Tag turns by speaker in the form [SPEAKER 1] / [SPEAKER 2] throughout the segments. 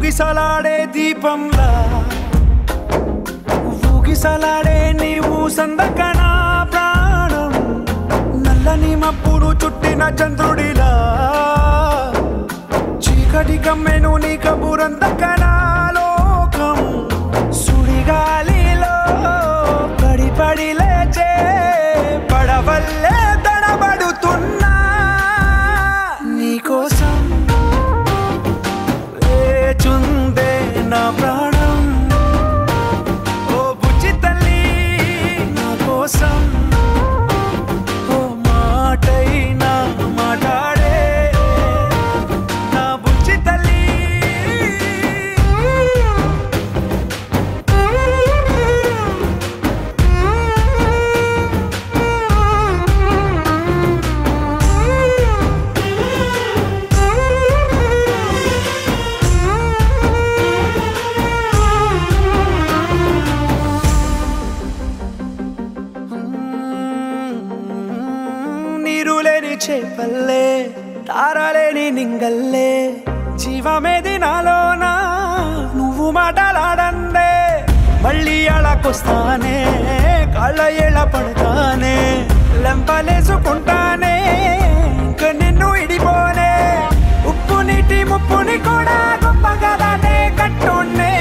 [SPEAKER 1] ఊగిసలాడే దీపంలా ఊగిసలాడే నీవు సందకనా ప్రాణం నల్లని మబ్బును చుట్టిన చంద్రుడిలా చీకటి కమ్మెను నీ కబురందకనా లోకం సుడిగాలిలో పడి పడి లేచే పడవల్లే తడబడుతున్నా నీకోసం వేచుందే నా ప్రాణం ఓ బుజ్జి తల్లి నా కోసం ఓ మాటైనా మాట్లాడే నా బుజ్జి తల్లి నీరులేని చేపల్లే తారలేని నింగల్లే జీవమేది నాలోనా నువ్వు మాటలాడందే మళ్ళీ అళకొస్తానే కాళ్ళ ఏళ్ళ పడతానే లెంపలేసుకుంటానే ఇంక నిన్ను ఇడిపోనే ఉప్పు నీటి ముప్పుని కూడా గొప్పగా దాటే కట్టున్నే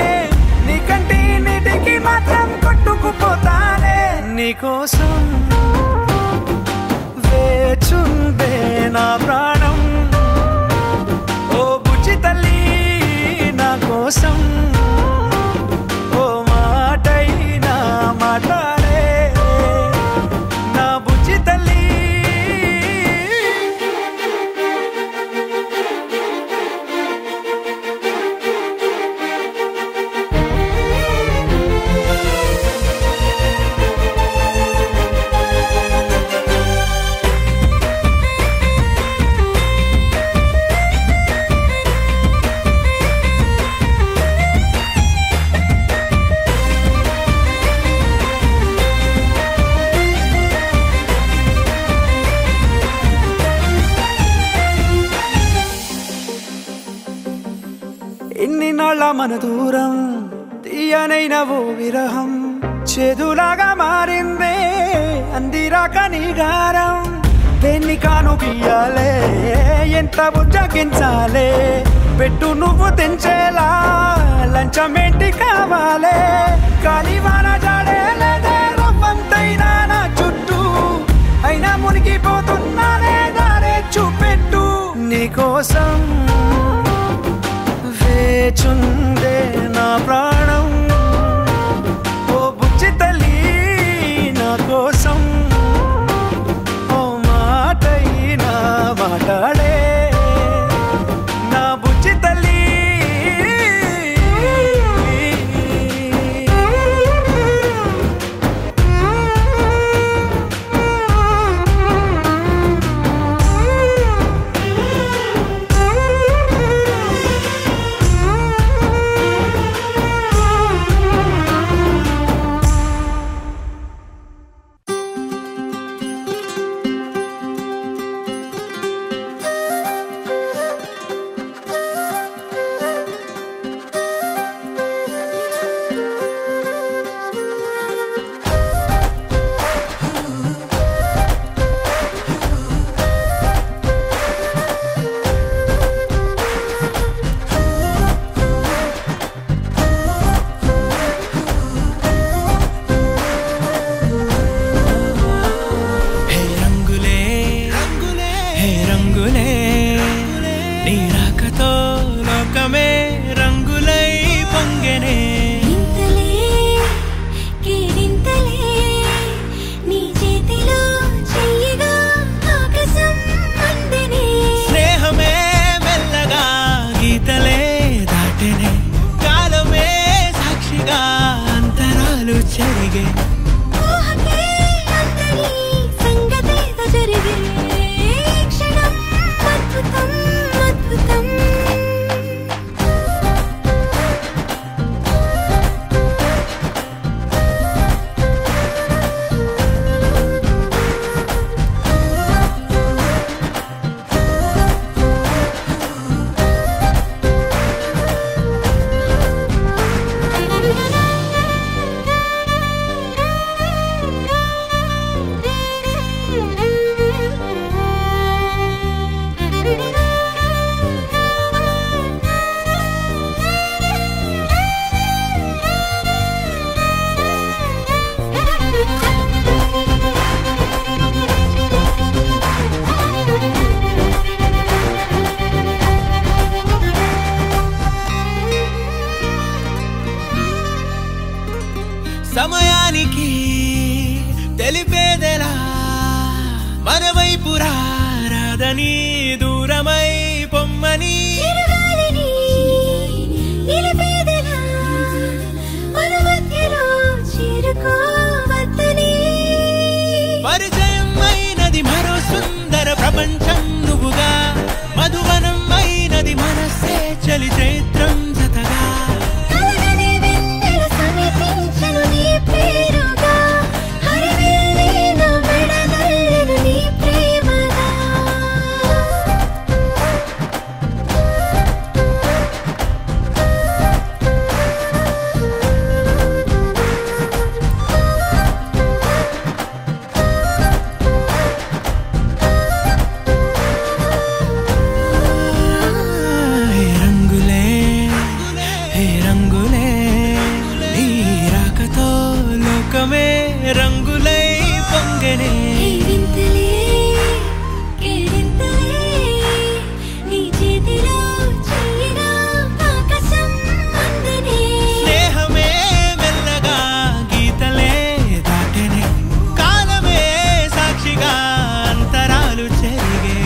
[SPEAKER 1] నీ కంటి నీటికి మాత్రం కొట్టుకుపోతానే నీకోసం వేచుందే నా ప్రాణం ఓ బుజ్జి తల్లి నా కోసం ఓ మాటైనా మాట్లాడే నా బుజ్జి తల్లి ఎన్ని నాళ్ళ మన దూరం తీయనైన ఓ విరహం చేదులాగా మారిందే అందిరాక నీ గారం దేన్ని కాను గీయాలే ఎంత బుజ్జగించాలే పెట్టు నువ్వు తెంచేలా లంచమేంటి కావాలే కాలివాన జాడే లేదే రవ్వంతైనా నా చుట్టూ అయినా మునిగిపోతున్నానే దారే చూపెట్టు నీకోసం వేచుందే నా ప్రాణం ఓ బుజ్జి తల్లి నా కోసం ఓ మాటైనా మాట్లాడే నా బుజ్జి తల్లి సమయానికి తెలిపేదెలా మన వైపు రాదని దూరమై పొమ్మని పరిచయం అయినది మరో సుందర ప్రపంచం నువ్వుగా మధువనం అయినది మనసే చలి చైత్రం జతగా రంగులై పొంగనే స్నేహమే మెల్లగా గీతలే దాటనే కాలమే సాక్షిగా అంతరాలు చెరిగే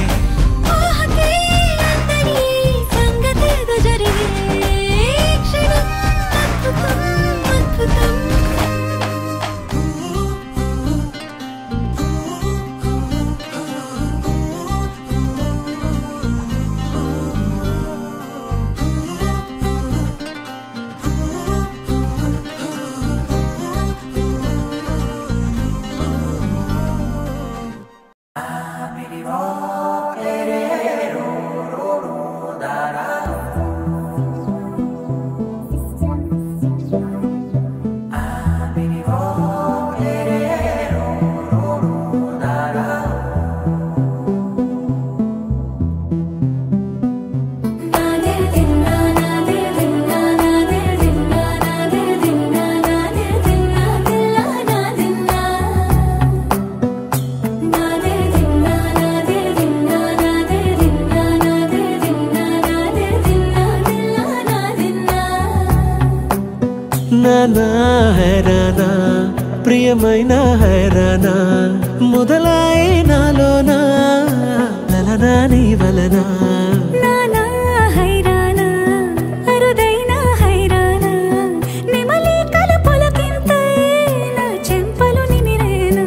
[SPEAKER 1] నానా హైరానా ప్రియమైన హైరానా మొదలాయి నాలోనా లలనా నీ వలనా
[SPEAKER 2] నానా హైరానా అరుదైన హైరానా నిమలి కలుపులకింతై నా చెంపలు నిమిరేనా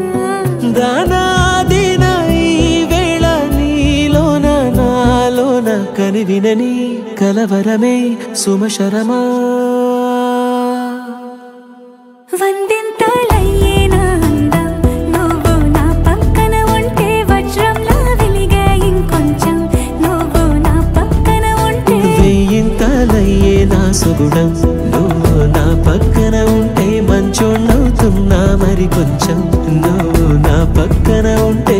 [SPEAKER 1] దానా దినా ఈ వేళ నీలోన నాలోన కనివినని కలవరమే సుమశరమా
[SPEAKER 2] వందింతలయ్యేనా అందం నువ్వు నా పక్కన ఉంటే వజ్రంలా వెలిగే ఇంకొంచెం నువ్వు నా పక్కన ఉంటే
[SPEAKER 1] వెయ్యింతలయ్యేనా సుగుణం నువ్వు నా పక్కన ఉంటే మంచోణ్ణవుతున్నా మరి కొంచెం నువ్వు నా పక్కన ఉంటే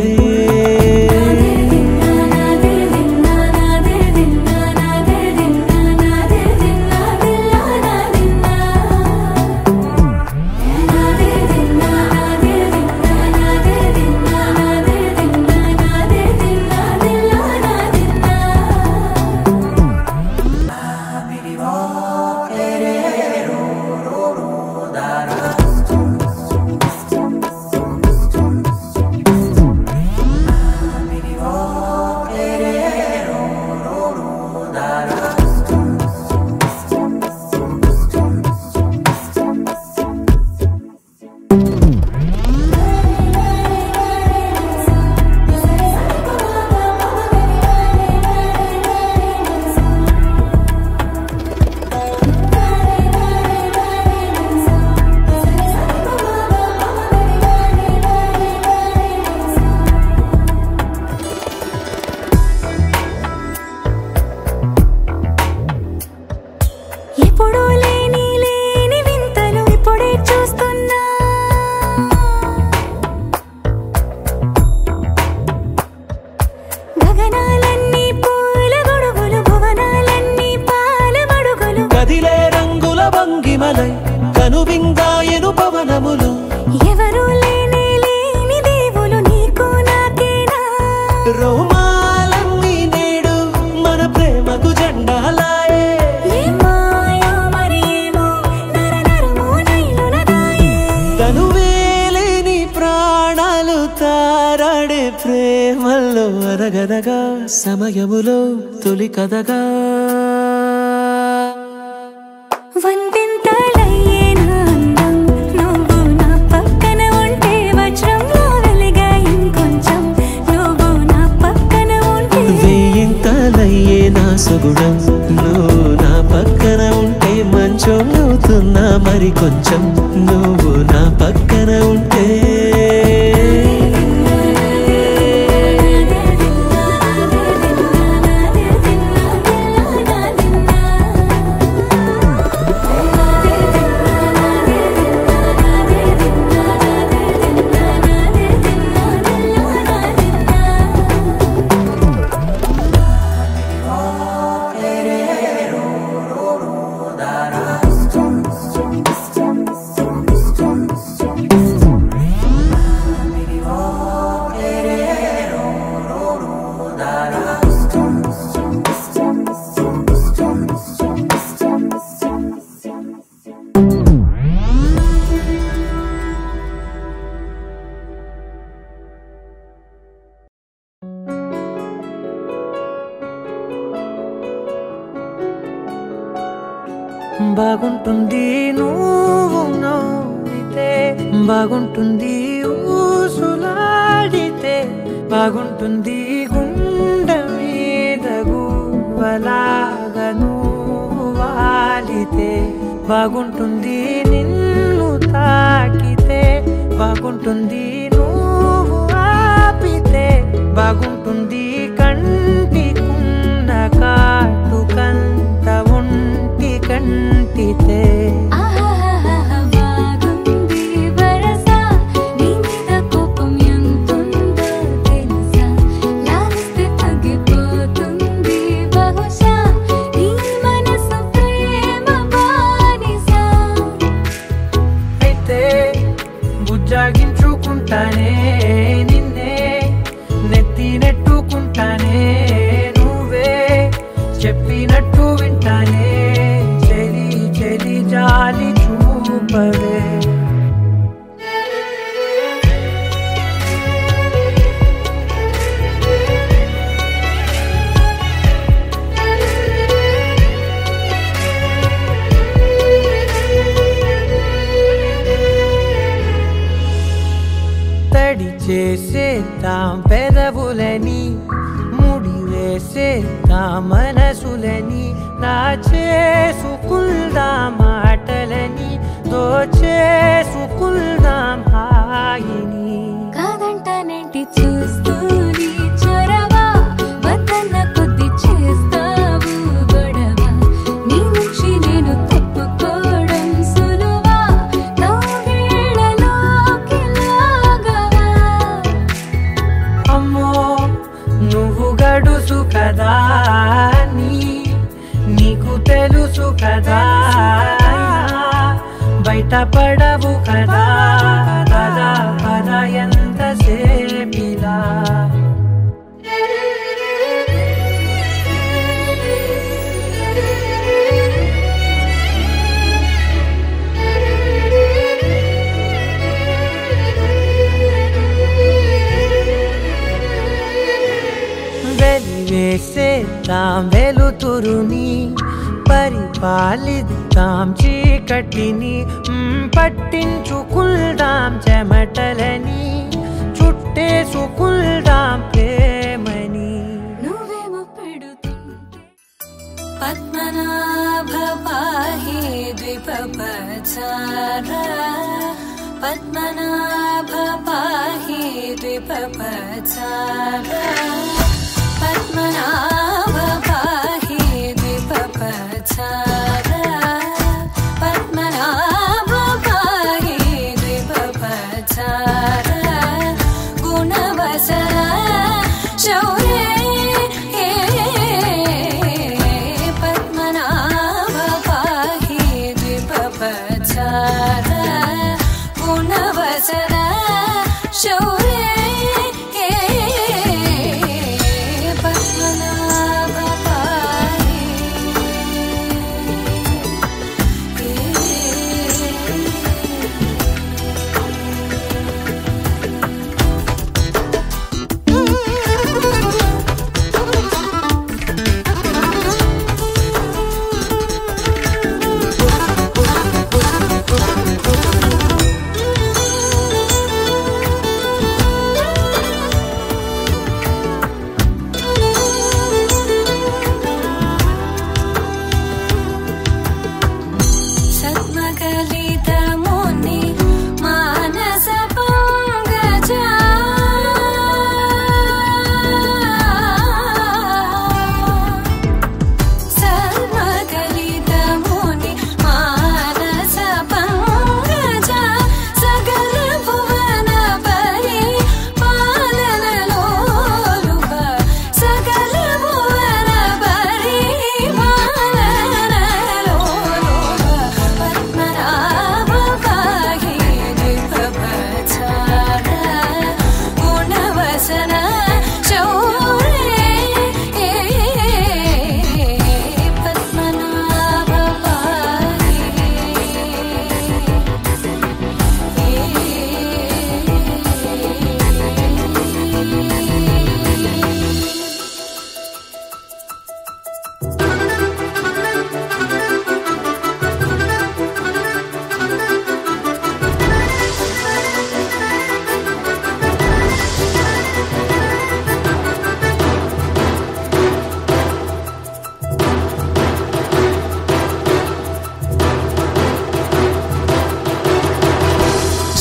[SPEAKER 1] భంగిమలై కనువిందాయను పవనములు
[SPEAKER 2] ఎవరు లేని దేవులు నీకు నాకేనా
[SPEAKER 1] రోమాలన్నీ నేడు మన ప్రేమకు జెండాలాయే
[SPEAKER 2] ఏ మాయో మరేమో నరనరమో నైలునదాయే
[SPEAKER 1] అరగనగా సమయములో తొలి కథగా సగుణం నువ్వు నా పక్కన ఉంటే మంచం అవుతున్నా మరి కొంచెం నువ్వు నా పక్కన ఉంటే
[SPEAKER 3] బాగుంటుంది నువ్వు నవ్వితే బాగుంటుంది ఊసులాడితే బాగుంటుంది గుండె మీద గువ్వలాగా నువ్వు వాలితే బాగుంటుంది నిన్ను తాకితే బాగుంటుంది నువ్వు ఆపితే బాగుంటుంది కంటికున్న కాటుకంత ఒంటి కంటితే
[SPEAKER 2] బాగుంది వరస నీ మీద కోపం ఎంతుందో తెలుసా లాలిస్తే తగ్గిపోతుంది బహుశా నీ మనసు ప్రేమ బానిసా
[SPEAKER 3] అయితే బుజ్జాగించుకుంటానే నిన్నే నెత్తి నెట్టుకుంటానే నువ్వే చెప్పినట్టు వింటానే చెలి చెలి జాలి చూపవే తడి చేసేద్దాం పెదవులని ముడి వేసేద్దాం మనసులని నా చేసుకుందాం మాటలని దోచేసుకుందాం హాయిని
[SPEAKER 2] కాదంటానేంటి చూస్తూని చొరవ వద్దన్న కొద్ది చేస్తావు గొడవ నీ నుంచి నేను తప్పుకోవడం సులువా నవ్వేళ్ళలోకి లాగవా
[SPEAKER 3] అమ్మో నువ్వు గడుసు కదా నీకు తెలుసు కదా బయట పడవు కదా పద పద ఎంతసేపిలా వెలివేసేద్దాం వెలుతురుని పరిపాలిద్దాం చీకటిని పట్టించుకుందాం చెమటలని చుట్టేసుకుందాం ప్రేమని
[SPEAKER 2] నువ్వేమో పెడుతుంటే పద్మనాభ పాహి ద్విపపచార పద్మనాభ పాహి ద్విపపచార పద్మనాభ పాహి ద్విపపచార పద్మనాభ పాహి ద్విపపచార గుణవసర శౌర్యే పద్మనాభ పాహి ద్విపపచార గుణవసర శౌర్యే పద్మనాభ పాహి కలితముని మానస పంగజ సర్వకలితముని మానస పంగజ సకల భువన పరి పాలనలోలుప సకల భువన పరి పాలనలోలుప పద్మనాభ పాహి విభవచార గుణవసన శౌరే పద్మనాభ పాహి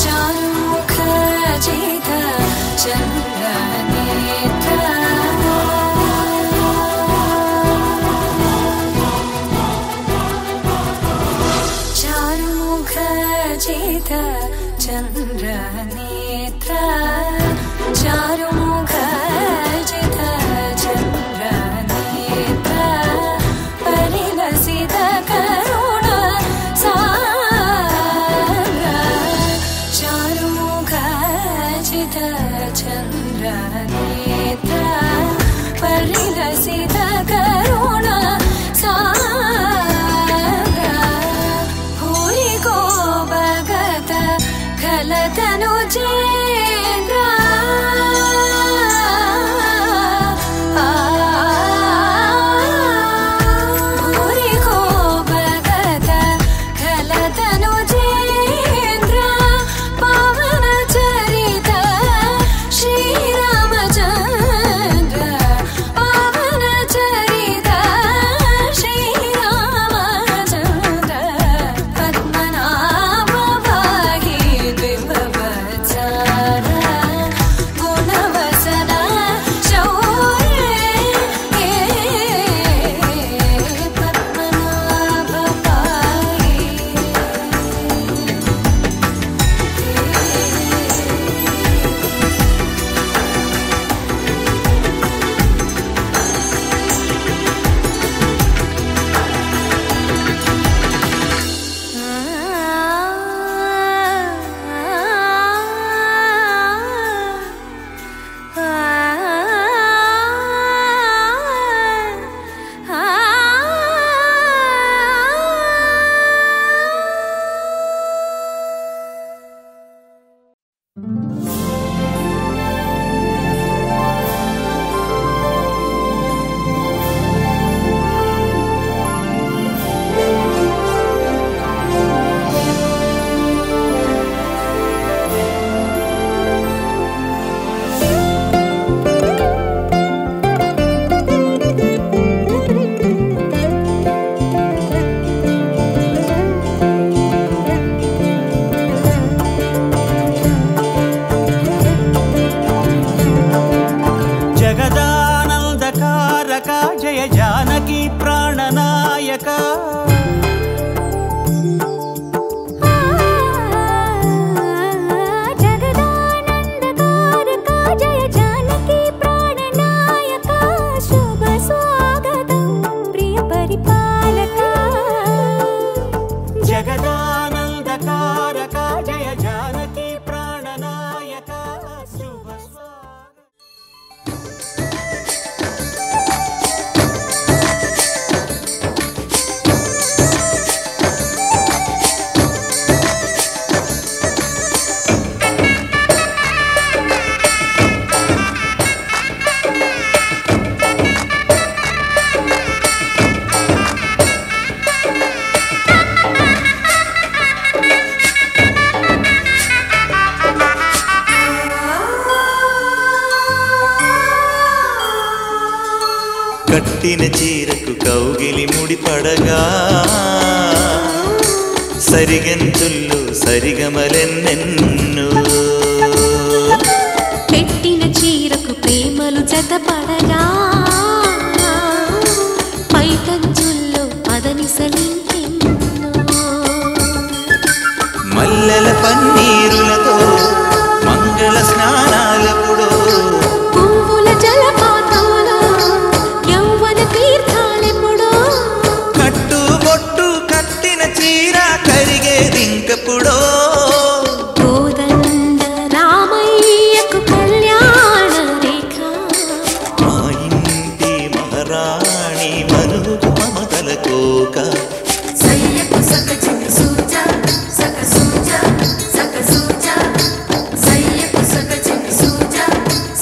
[SPEAKER 2] చారుముఖ జిత చంద్రనేత్ర చారుముఖ జిత చంద్రనేత్ర చారుముఖ జిత చంద్రనేత్ర పరిలసిత కరుణ సాగర చారుముఖ జిత చంద్రనేత్ర పరిలసిత కరుణ సాగర భూరికో భగత ఖలతను చేంద్ర భూరికో భగత ఖలతను చేంద్ర పవన చరిత శ్రీరామచంద్ర పవన చరిత శ్రీరామచంద్ర పద్మనాభ పాహి విభవచార గుణవసన శౌరే పద్మనాభ పాహి
[SPEAKER 1] జగదానందకారక జయ జానకి ప్రాణనాయక
[SPEAKER 2] జగదానందకారక జయ జానకి ప్రాణనాయక శుభ స్వాగతం ప్రియ పరిపాలక
[SPEAKER 1] జగదానందకారక జయ జానకి ప్రాణనాయక శుభ స్వాగతం.
[SPEAKER 4] కట్టిన చీరకు కౌగిలి ముడిపడగా సరిగెంతుల్లో సరిగమలెన్నెన్నో
[SPEAKER 2] పెట్టిన చీరకు ప్రేమలు జతపడగా పైకంచుల్లో పదనిసలింకెన్నో
[SPEAKER 4] మల్లెల పన్నీరులతో మంగళ స్నానాలెప్పుడో
[SPEAKER 2] పువ్వుల జలపాతంలో యౌవన తీర్థాలెప్పుడో
[SPEAKER 4] కట్టుబొట్టు కట్టిన చీర కరిగేదింకప్పుడో
[SPEAKER 2] కోదండ రామయ్యకు కళ్యాణ రేఖ
[SPEAKER 4] మా ఇంటి మహారాణి మనుగు మమతల కోక
[SPEAKER 2] సయ్యకు సకచిని సూజ సక సూజ సక సూజ సయ్యకు సకచిని సూజ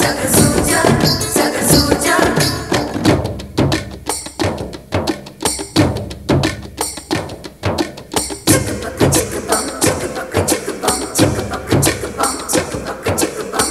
[SPEAKER 2] సక సూజ సక సూజ చిక్కుపక్క చిక్కుపం చిక్కుపక్క చిక్కుపం చిక్కుపక్క చిక్కుపం చిక్కుపక్క చిక్కుపం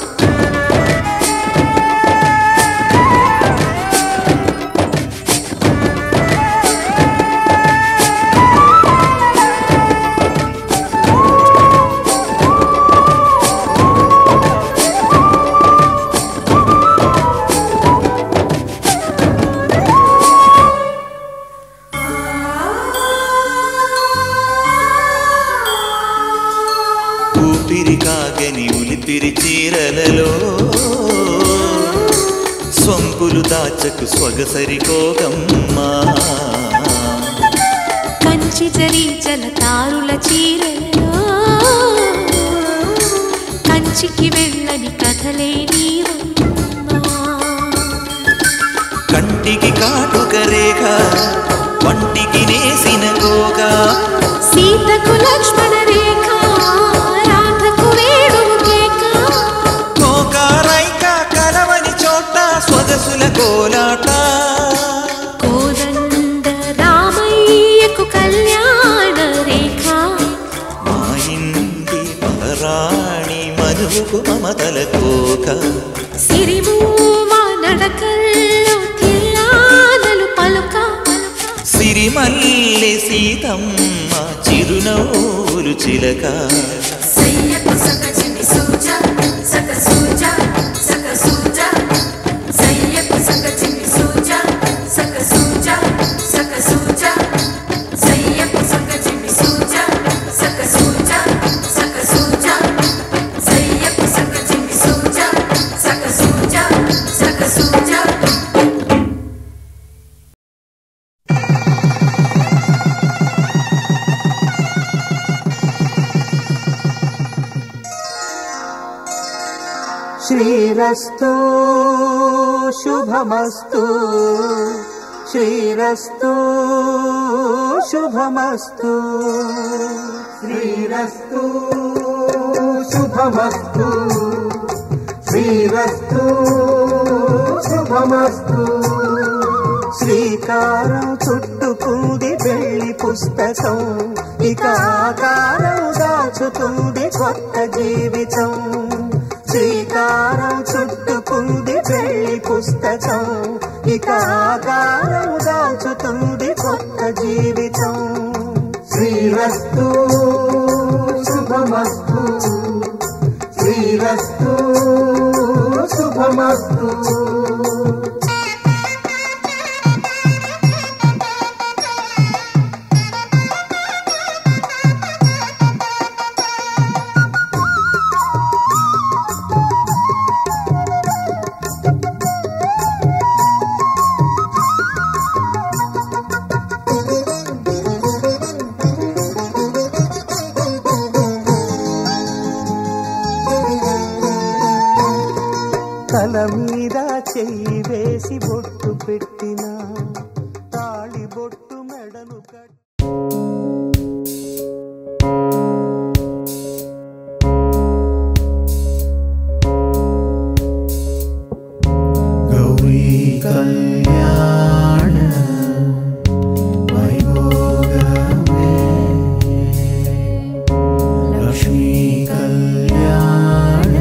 [SPEAKER 4] ఊపిరి కాగని ఉలిపిరి చీరలలో స్వంపులు దాచకు స్వగసరి కోగమ్మా
[SPEAKER 2] కంచి జరి జలతారుల చీరలో కంచికి వెళ్ళని కథలే నీవమ్మా
[SPEAKER 4] కంటికి కాటుక రేఖ వంటికి నేసిన కోక
[SPEAKER 2] సీతకు లక్ష్మణ రేఖ రాధకు వేణువు కేక
[SPEAKER 4] కోకారైక కలవని చోట స్వగసుల కోలాట
[SPEAKER 2] కోదండ రామయ్యకు కళ్యాణ రేఖ
[SPEAKER 4] మా ఇంటి మహారాణి మనువుకు మమతల కోక
[SPEAKER 2] సిరిమూవ నడకల్లో తిల్లానలు పలుక
[SPEAKER 4] సిరిమల్లె సీతమ్మ చిరునవ్వులు చిలక
[SPEAKER 2] సయ్యకు సకచిని సూజ సక సూజ సక సూజ సయ్యకు సకచిని సూజ సక సూజ సక సూజ సయ్యకు సకచిని సూజ సక సూజ సక సూజ సయ్యకు సకచిని సూజ సక సూజ సక సూజ
[SPEAKER 3] శ్రీరస్తు శుభమస్తు శ్రీరస్తు శుభమస్తు శ్రీరస్తు శుభమస్తు శ్రీరస్తు శుభమస్తు శ్రీకారం చుట్టుకుంది వెళ్ళి పుస్తకం ఇక ఆకారం దాచుతుంది కొత్త జీవితం శ్రీకారం చుట్టుకుంది వెళ్ళి పుస్తకం ఇక ఆకారం దాచుతుంది కొత్త జీవితం శ్రీరస్తు శుభమస్తు శ్రీరస్తు శుభమస్తు తల మీద చెయ్యి వేసి బొట్టు పెట్టిన తాళి బొట్టు మెడను కట్టి
[SPEAKER 1] గౌరీ కళ్యాణ వైభోగమే లక్ష్మీ కళ్యాణ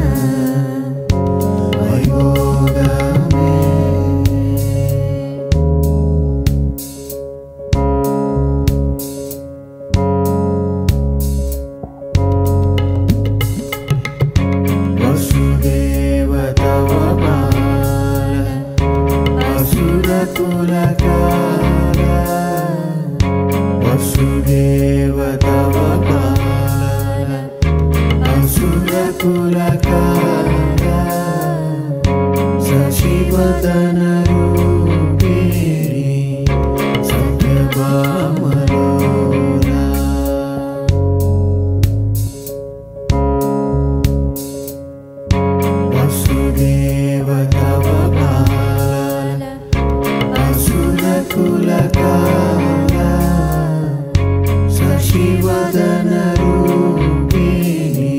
[SPEAKER 1] వైభోగమే
[SPEAKER 3] వదన రూపిణి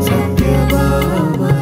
[SPEAKER 3] సత్యభామలోలా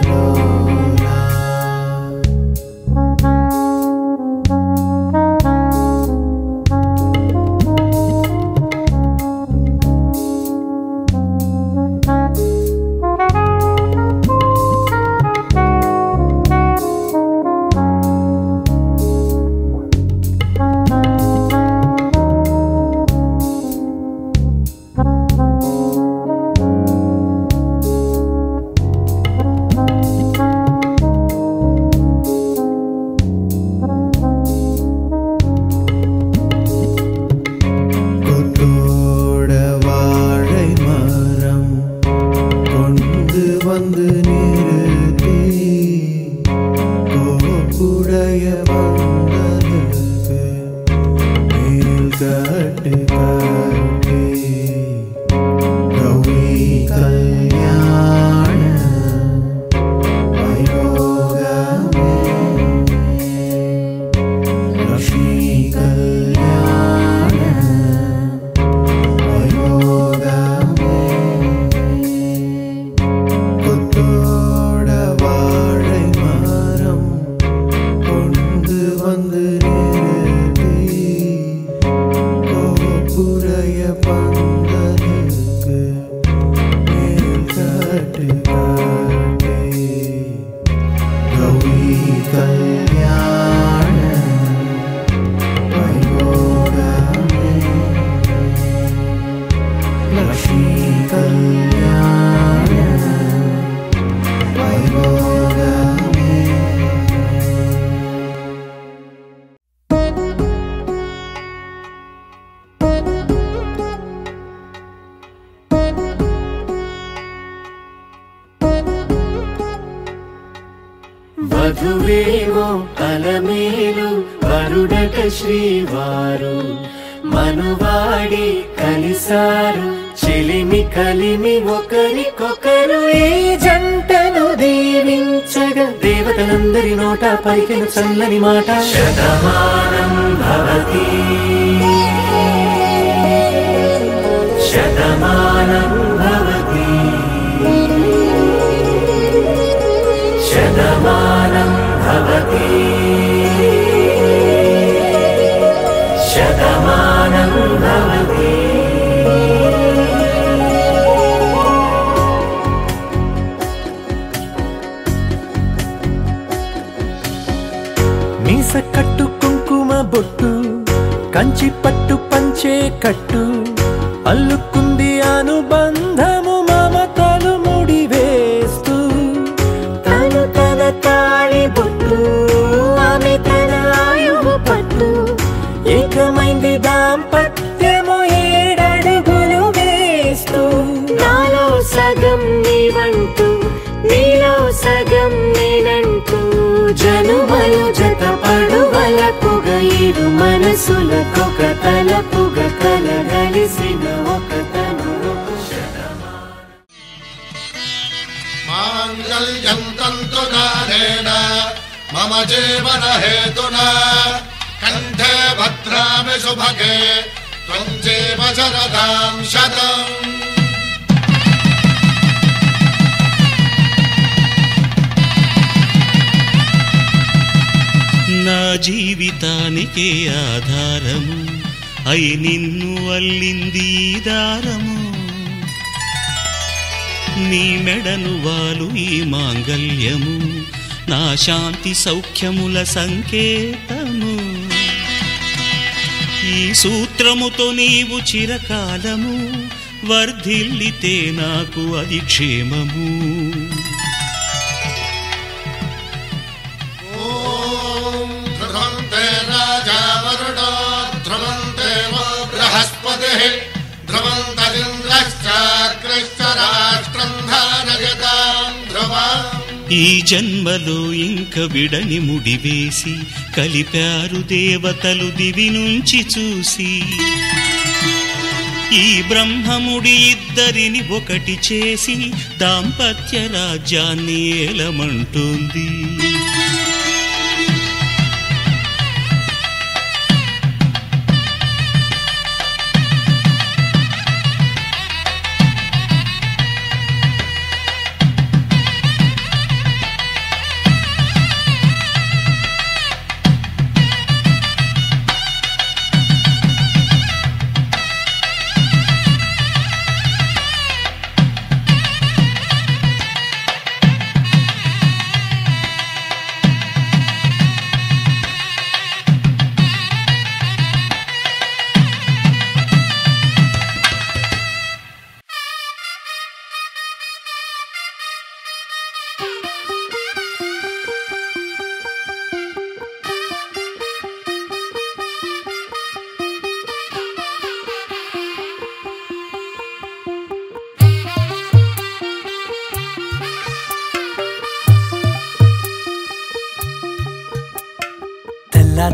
[SPEAKER 1] వధువేమో అలమేలు వరుడట శ్రీవారు మనువాడి కలిసారు చెలిమి కలిమి ఒకరికొకరు ఈ జంటను దీవించగా దేవతలందరి నోట పలికిన చల్లని మాట శతమానం భవతి శతమానం భవతి శతమానం భవతి శతమానం భవతి మీస కట్టు కుంకుమ బొట్టు కంచి పట్టు పంచే కట్టు అల్లుకుంది అనుబంధము మమతలు ముడివేస్తూ తను తన తాళి బొట్టు ఆమె తన ఆయువు పట్టు ఏకమైంది దాంపత్యము 7 అడుగులు వేస్తూ నాలో సగం నీవంటూ నీలో సగం నేనంటూ జనుమలు జత పడువలపుగ ఇరు మనసులకొక తలపుగ కలగలిసిన ఒక తనువు
[SPEAKER 5] మాంగళ్యం తంతునానేన మమ జీవన హేతునా కంఠే భద్రామి శుభగే త్వం జీవ శరదాం శతం.
[SPEAKER 4] నా జీవితానికే ఆధారము అయి నిన్ను అల్లింది దారము నీ మెడను వాలు ఈ మాంగల్యము నా శాంతి సౌఖ్యముల సంకేతము ఈ సూత్రముతో నీవు చిరకాలము వర్ధిల్లితే నాకు అది క్షేమము. ఈ జన్మలో ఇంక విడని ముడివేసి కలిపారు దేవతలు దివి నుంచి చూసి ఈ బ్రహ్మముడి ఇద్దరిని ఒకటి చేసి దాంపత్య రాజ్యాన్ని ఏలమంటోంది.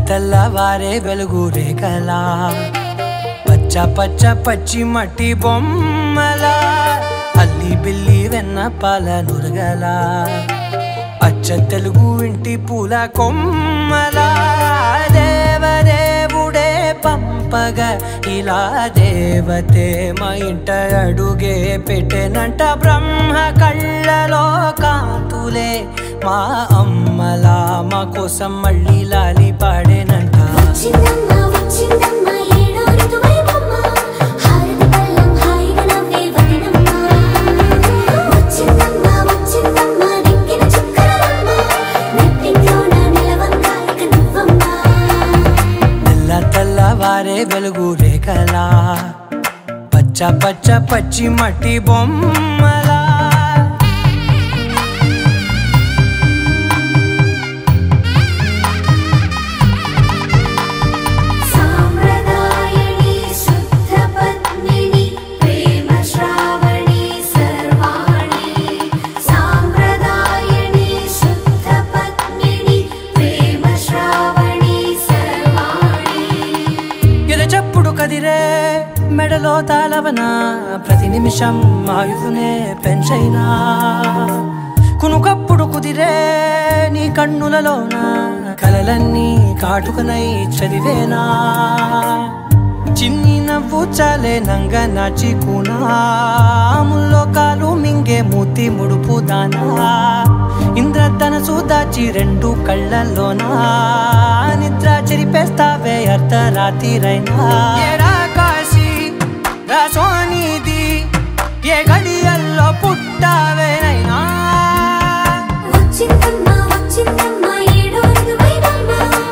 [SPEAKER 6] తెల్లవారే వెలుగు రేఖలా పచ్చ పచ్చ పచ్చి మట్టి బొమ్మలా అల్లి బిల్లి వెన్న పాల నురగలా అచ్చ తెలుగు ఇంటి పూల కొమ్మలా దేవదేవుడే పంపగా ఇలా దేవతే మా ఇంట అడుగే పెట్టెనంట బ్రహ్మ కళ్ళలో కాంతులే మా అమ్మలా మా కోసం మళ్ళీ లాలి పాడేనంట తెల్లవారే వెలుగు రేఖలా పచ్చ పచ్చ పచ్చి మట్టి బొమ్మలా మెడలో తాళవన ప్రతి నిమిషం ఆయుధునే పెంచైనా కునుకప్పుడు కుదిరే నీ కన్నులలోన కలలన్నీ కాటుకనై చదివేనా చిన్ని నవ్వు చాలే నంగ నాచి కూనాముల్లో కాలు మింగే మూతి ముడుపు దానా ఇంద్రధనసు దాచి రెండు కళ్ళల్లోనా నిద్ర చెరిపేస్తావే అర్ధరాత్రిరైనా రాసోనిది ఏ గడియల్లో పుట్టావేనైనా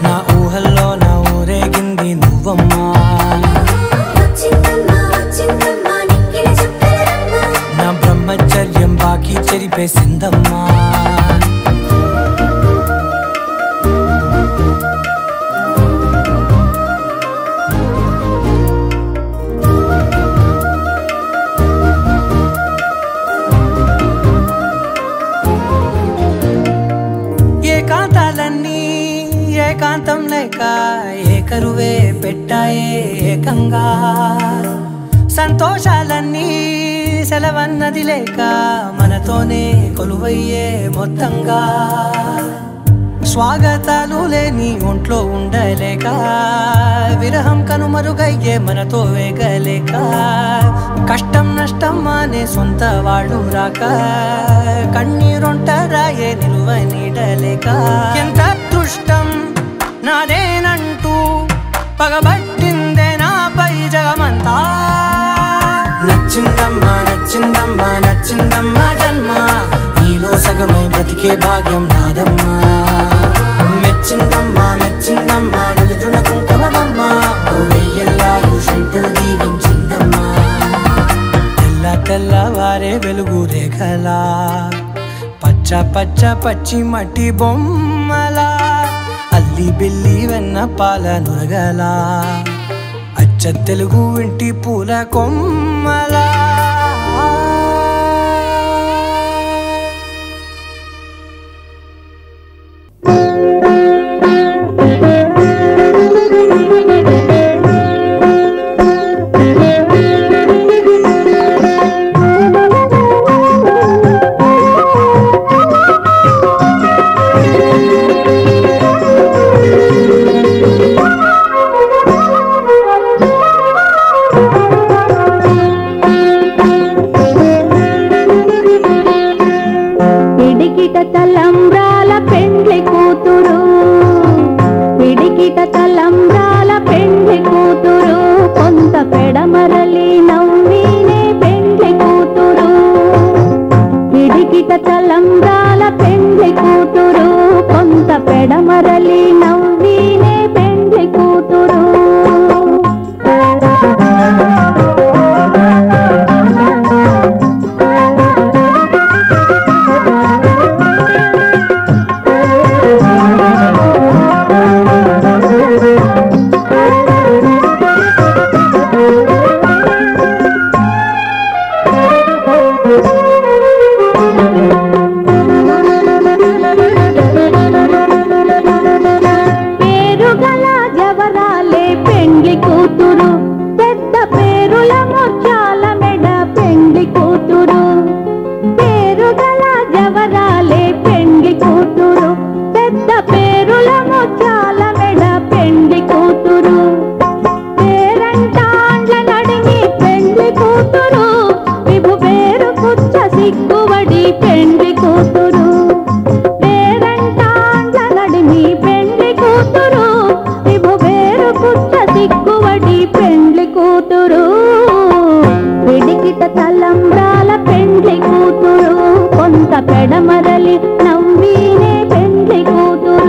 [SPEAKER 6] నా ఊహల్లో నా ఊరేగింది నువ్వమ్మా నా బ్రహ్మచర్యం బాకీ చెరిపేసిందమ్మా ఏకాంతం లేక ఏకరువే పెట్టాయే ఏకంగా సంతోషాలన్నీ సెలవన్నది లేక మనతోనే కొలువయ్యే మొత్తంగా స్వాగతాలు లేని ఒంట్లో ఉండలేక విరహం కనుమరుగయ్యే మనతో వేగలేక కష్టం నష్టం అనే సొంత వాళ్ళు రాక కన్నీరొంటరాయే నిలువ నీడలేక ఎంత అదృష్టం నాదేనంటూ పగబట్టిందే నాపై జగమంతా నచ్చిందమ్మా నచ్చిందమ్మా నచ్చిందమ్మా జన్మ నీలో సగమై బ్రతికే భాగ్యం నాదమ్మా మెచ్చిందమ్మా మెచ్చిందమ్మా నిలుతున్న కుంకుమమ్మా వెయ్యల్లాలు శంకరు దీవించిందమ్మా తెల్లవారే వెలుగు రేఖలా పచ్చ పచ్చ పచ్చి మట్టి బొమ్మలా అల్లి బిల్లి వెన్న పాల నురగలా అచ్చ తెలుగు ఇంటి పూల కొమ్మలా
[SPEAKER 7] సిగ్గుబడి పెండ్లి కూతురు పేరంటాండ్ల నడిమి పెండ్లి కూతురు విభు వేరు పుచ్చ సిగ్గుబడి పెండ్లి కూతురు పిడికిట తలంబ్రాల పెండ్లి కూతురు కొంత పెడమరలి నవ్వీనే పెండ్లి కూతురు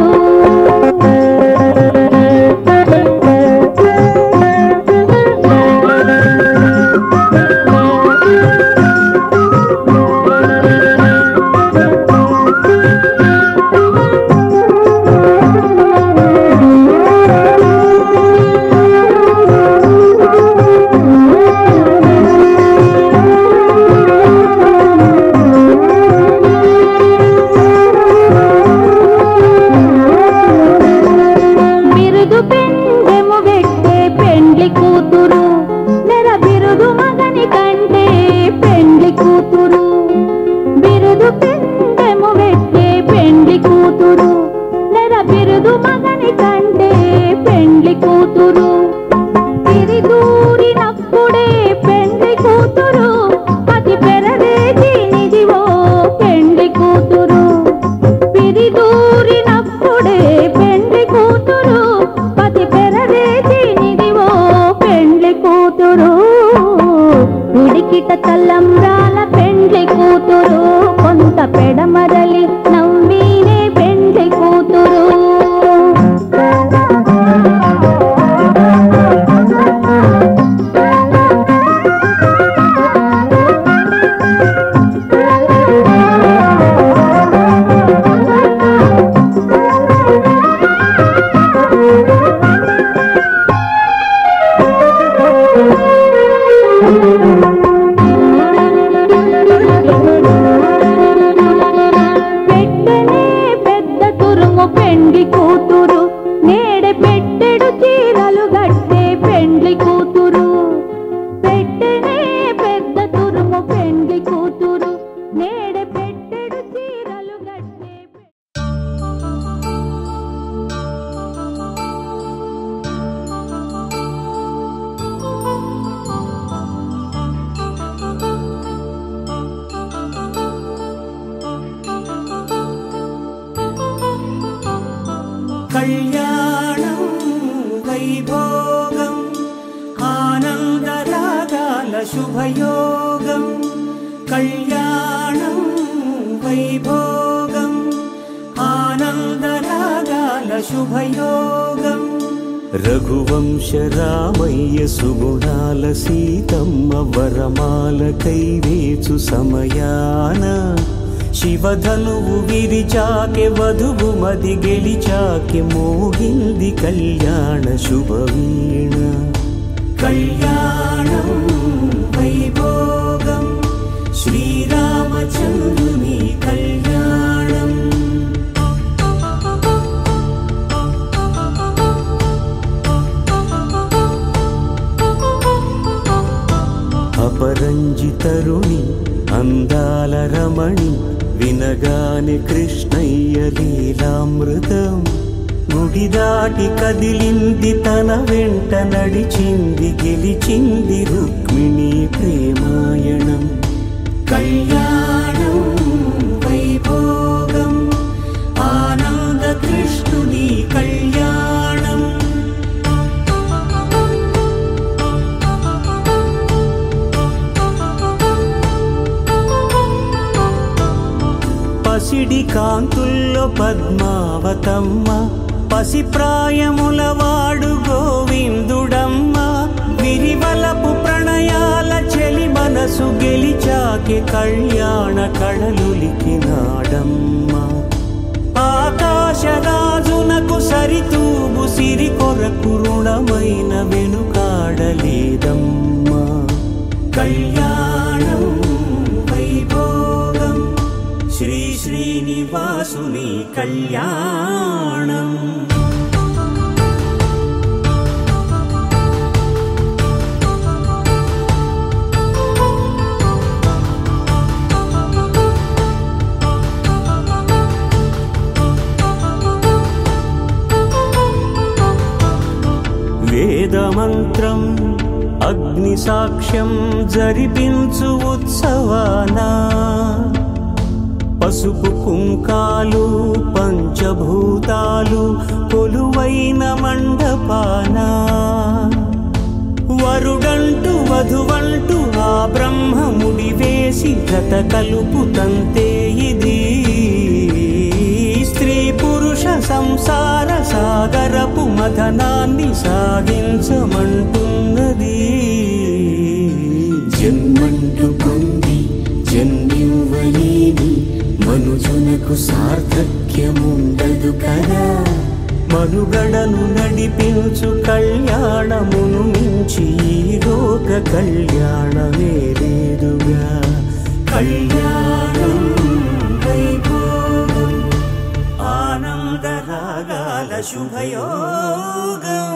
[SPEAKER 7] తలంబ్రాల పెండ్లి కూతురు కొంత పెడమరలి నవ్వీనే పెండ్లి కూతురు
[SPEAKER 6] కళ్యాణం వైభోగం ఆనందరాగాల శుభయోగం కళ్యాణం వైభోగం ఆనందరాగాల శుభయోగం
[SPEAKER 1] రఘువంశ రామయ్య సుగుణాల సీతమ్మ వరమాల కైవేచు సమయాన శివధనువు విరిచాకె వధువు మది గెలిచాకె మోగింది కళ్యాణ శుభవీణ
[SPEAKER 6] కళ్యాణం వైభోగం శ్రీరామచంద్రుని కళ్యాణం
[SPEAKER 1] అపరంజితరుణి అందాల రమణి వినగానే కృష్ణయ్య లీలామృతం గుడి దాటి కదిలింది తన వెంట నడిచింది గెలిచింది రుక్మిణి ప్రేమాయణం
[SPEAKER 6] కళ్యాణం వైభోగం ఆనంద కృష్ణుని కళ్యాణం
[SPEAKER 1] పసిడి కాంతుల్లో పద్మావతమ్మ పసిప్రాయముల వాడు గోవిందుడమ్మ విరివలపు ప్రణయాల చెలి మనసు గెలిచాకె కళ్యాణ కళలులికినాడమ్మ ఆకాశరాజునకు సరితూబు సిరి కొరకు రుణమైన వెనుకాడలేదమ్మ
[SPEAKER 6] కళ్యాణం వైభోగం శ్రీ శ్రీనివాసుని కళ్యాణం
[SPEAKER 1] వేదమంత్రం అగ్ని సాక్ష్యం జరిపించు ఉత్సవానా
[SPEAKER 8] పసుపు కుంకాలు పంచభూతాలు కొలువైన మండపాన వరుడంటూ వధువంటూ ఆ బ్రహ్మముడి వేసి జత కలుపు తంతే ఇది స్త్రీ పురుష సంసార సాగరపు మథనాన్ని సాగించమంటున్నది. జన్మంటూ పొంది జన్మివ్వలేని మనుజునకు సార్థక్యముండదు కదా. మనుగడను నడిపించు కళ్యాణమును మించి ఈ లోక కళ్యాణమే లేదుగా. కళ్యాణం వైభోగం ఆనందరాగాల శుభయోగం.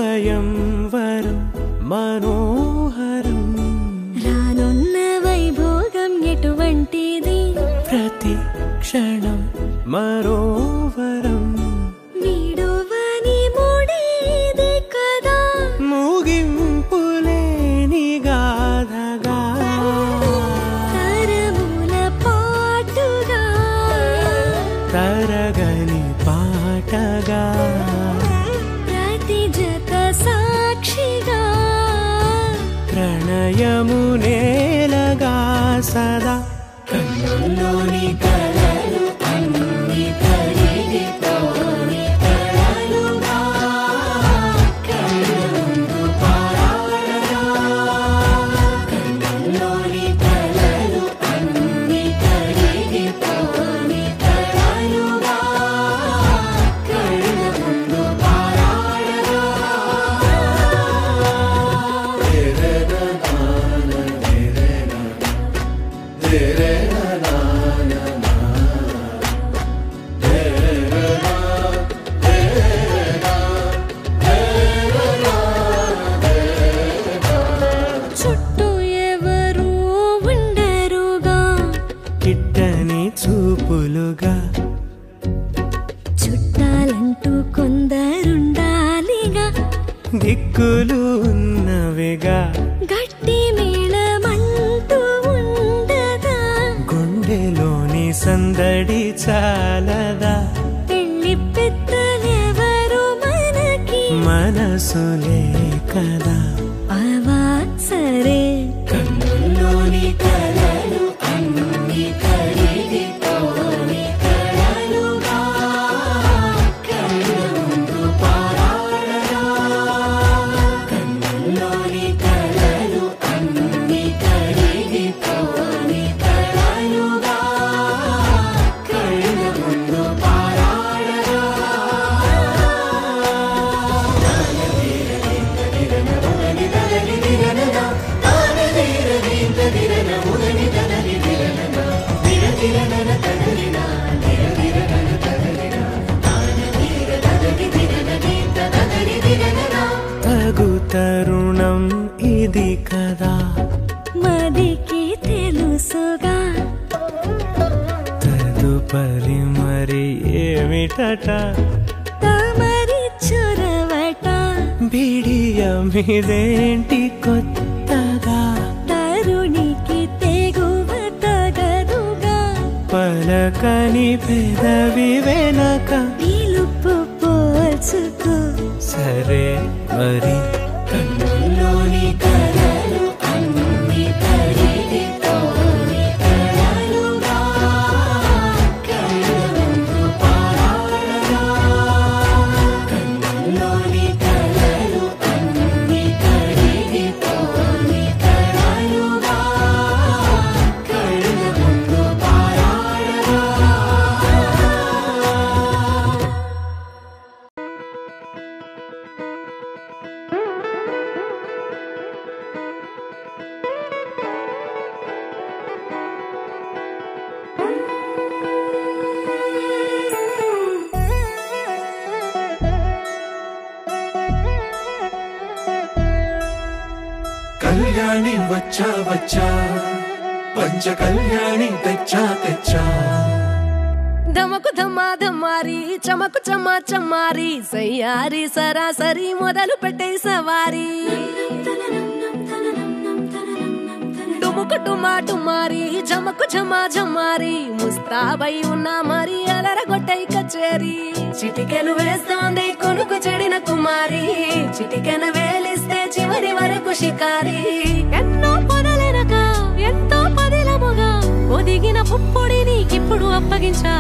[SPEAKER 8] స్వయంవరం మనోహరం
[SPEAKER 9] రానున్న వైభోగం ఎటువంటిది
[SPEAKER 8] ప్రతి క్షణం మరోవరం
[SPEAKER 9] వీడువని మూడేది కదా
[SPEAKER 8] ముగింపులేని గాథగా
[SPEAKER 9] తరముల పాటుగా
[SPEAKER 8] తరగని పాటగా
[SPEAKER 9] సాక్షిగా
[SPEAKER 8] ప్రణయము నేలగా సదా కన్నుల్లోని కలలు అన్ని కరిగిపోని కలలుగా కళ్ళుందు పారాడగా. కన్నుల్లోని కలలు అన్ని కరిగిపోని కలలుగా కళ్ళుందు పారాడగా.
[SPEAKER 9] చుట్టూ ఎవరు ఉండరుగా
[SPEAKER 8] కిట్టని చూపులుగా
[SPEAKER 9] చుట్టాలంటూ కొందరుండాలిగా
[SPEAKER 8] దిక్కులు ఉన్నవిగా
[SPEAKER 9] గట్టి మేళమంటూ ఉండదా
[SPEAKER 8] గుండెలోని సందడి చాలదా
[SPEAKER 9] పెళ్లి పెద్దలెవరు మనకి
[SPEAKER 8] మనసులే కదా
[SPEAKER 9] అవా సరే
[SPEAKER 8] కన్నుల్లోని కలలు అన్ని కరిగిపోని కలలుగా కళ్ళుందు పారాడగా. కన్నుల్లోని కలలు అన్ని కరిగిపోని కలలుగా కళ్ళుందు పారాడగా. తగు తరుణం ఇది కదా
[SPEAKER 9] మదికి తెలుసుగా
[SPEAKER 8] తదుపరి మరి ఏమిటట
[SPEAKER 9] తమరి చొరవట
[SPEAKER 8] బిడియమిదేంటి కొత్తగా
[SPEAKER 9] తరుణికి తెగువ తగదుగా
[SPEAKER 8] పలకని పెదవి వెనక
[SPEAKER 9] పిలుపు పోల్చుకో
[SPEAKER 8] సరే మరి కన్నుల్లోని కలలు అన్ని కరిగిపోని కలలుగా కళ్ళుందు పారాడగా. కన్నుల్లోని కలలు అన్ని కరిగిపోని కలలుగా కళ్ళుందు పారాడగా.
[SPEAKER 3] కళ్యాణి వచ్చా వచ్చా పంచ కళ్యాణి తెచ్చా తెచ్చా
[SPEAKER 10] ధమకు ధమ్మా ధమ్మారి చమకు చమ్మా చమ్మారి సయ్యారి సరాసరి మొదలు పెట్టే సవారి డుముకు డుమా డుమారి జమకు జమా జమ్మారి ముస్తాబై ఉన్నా మరి అలరగొట్టై కచేరి చిటికెను వేస్తోంది కొనుకు చెడిన కుమారి చిటికెను వేలిస్తే చివరి వరకు షికారి ఎన్నో పొదలెనక ఎంతో పదిలముగా ఒదిగిన పుప్పొడి నీకిప్పుడు అప్పగించా